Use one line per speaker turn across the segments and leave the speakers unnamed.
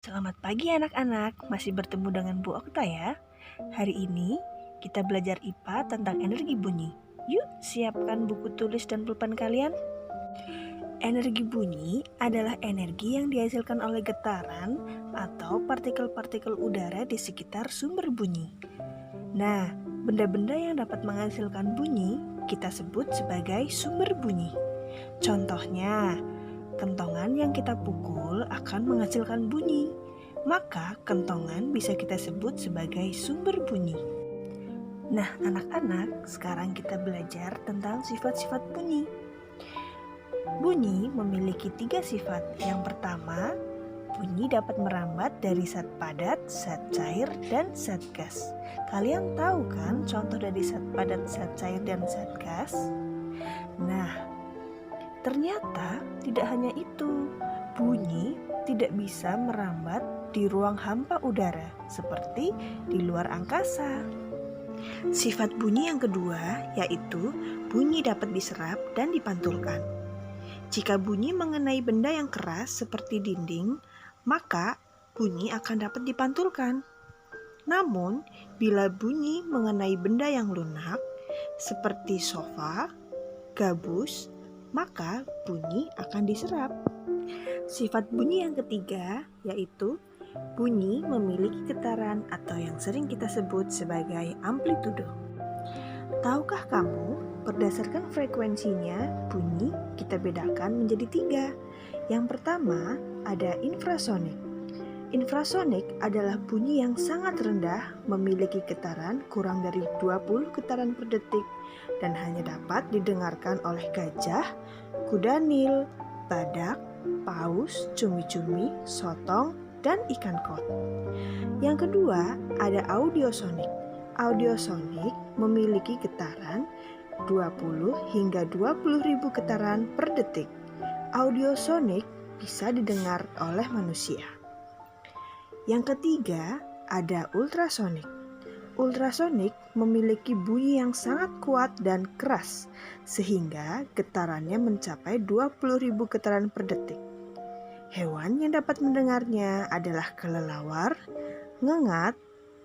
Selamat pagi anak-anak, masih bertemu dengan Bu Okta ya. Hari ini kita belajar IPA tentang energi bunyi. Yuk siapkan buku tulis dan pulpen kalian. Energi bunyi adalah energi yang dihasilkan oleh getaran atau partikel-partikel udara di sekitar sumber bunyi. Nah, benda-benda yang dapat menghasilkan bunyi kita sebut sebagai sumber bunyi. Contohnya, kentongan yang kita pukul akan menghasilkan bunyi. Maka kentongan bisa kita sebut sebagai sumber bunyi. Nah, anak-anak, sekarang kita belajar tentang sifat-sifat bunyi. Bunyi memiliki 3 sifat. Yang pertama, bunyi dapat merambat dari zat padat, zat cair, dan zat gas. Kalian tahu kan contoh dari zat padat, zat cair, dan zat gas? Nah, ternyata tidak hanya itu. Bunyi tidak bisa merambat di ruang hampa udara, seperti di luar angkasa. Sifat bunyi yang kedua yaitu bunyi dapat diserap dan dipantulkan. Jika bunyi mengenai benda yang keras seperti dinding, maka bunyi akan dapat dipantulkan. Namun, bila bunyi mengenai benda yang lunak, seperti sofa, gabus, maka bunyi akan diserap. Sifat bunyi yang ketiga yaitu bunyi memiliki getaran atau yang sering kita sebut sebagai amplitudo. Tahukah kamu, berdasarkan frekuensinya, bunyi kita bedakan menjadi 3. Yang pertama ada infrasonik. Infrasonik adalah bunyi yang sangat rendah, memiliki getaran kurang dari 20 getaran per detik dan hanya dapat didengarkan oleh gajah, kuda Nil, badak, paus, cumi-cumi, sotong, dan ikan koi. Yang kedua, ada audiosonik. Audiosonik memiliki getaran 20 hingga 20.000 getaran per detik. Audiosonik bisa didengar oleh manusia. Yang ketiga, ada ultrasonik. Ultrasonik memiliki bunyi yang sangat kuat dan keras, sehingga getarannya mencapai 20.000 getaran per detik. Hewan yang dapat mendengarnya adalah kelelawar, ngengat,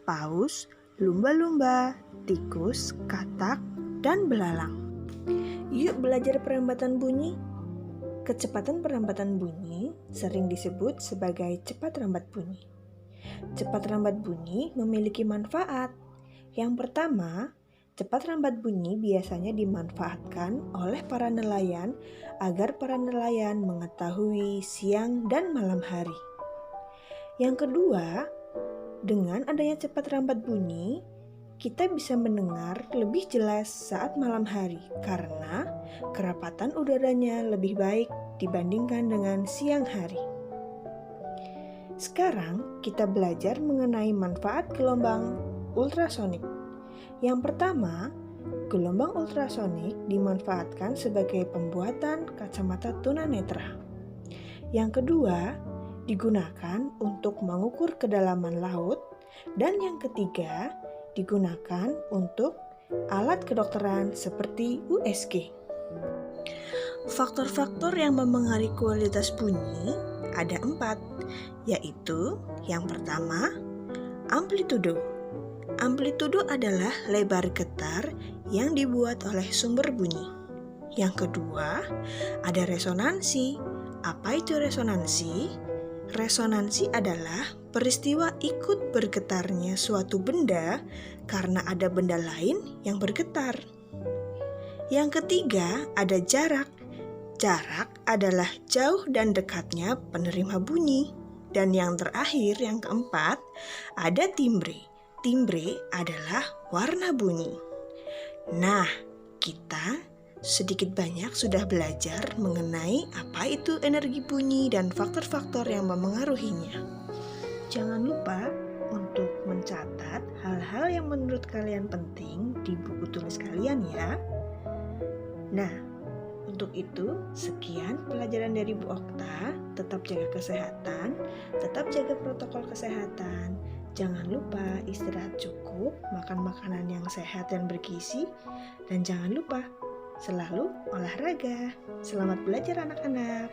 paus, lumba-lumba, tikus, katak, dan belalang. Yuk belajar perambatan bunyi. Kecepatan perambatan bunyi sering disebut sebagai cepat rambat bunyi. Cepat rambat bunyi memiliki manfaat. Yang pertama, cepat rambat bunyi biasanya dimanfaatkan oleh para nelayan agar para nelayan mengetahui siang dan malam hari. Yang kedua, dengan adanya cepat rambat bunyi, kita bisa mendengar lebih jelas saat malam hari karena kerapatan udaranya lebih baik dibandingkan dengan siang hari. Sekarang kita belajar mengenai manfaat gelombang ultrasonik. Yang pertama, gelombang ultrasonik dimanfaatkan sebagai pembuatan kacamata tunanetra. Yang kedua, digunakan untuk mengukur kedalaman laut. Dan yang ketiga, digunakan untuk alat kedokteran seperti USG. Faktor-faktor yang mempengaruhi kualitas bunyi ada 4, yaitu yang pertama, amplitudo. Amplitudo adalah lebar getar yang dibuat oleh sumber bunyi. Yang kedua, ada resonansi. Apa itu resonansi? Resonansi adalah peristiwa ikut bergetarnya suatu benda karena ada benda lain yang bergetar. Yang ketiga, ada jarak. Jarak adalah jauh dan dekatnya penerima bunyi. Dan yang terakhir, yang keempat, ada timbre. Timbre adalah warna bunyi. Nah, kita sedikit banyak sudah belajar mengenai apa itu energi bunyi dan faktor-faktor yang memengaruhinya. Jangan lupa untuk mencatat hal-hal yang menurut kalian penting di buku tulis kalian ya. Nah, untuk itu, sekian pelajaran dari Bu Okta. Tetap jaga kesehatan, tetap jaga protokol kesehatan. Jangan lupa istirahat cukup, makan makanan yang sehat dan bergizi, dan jangan lupa selalu olahraga. Selamat belajar anak-anak.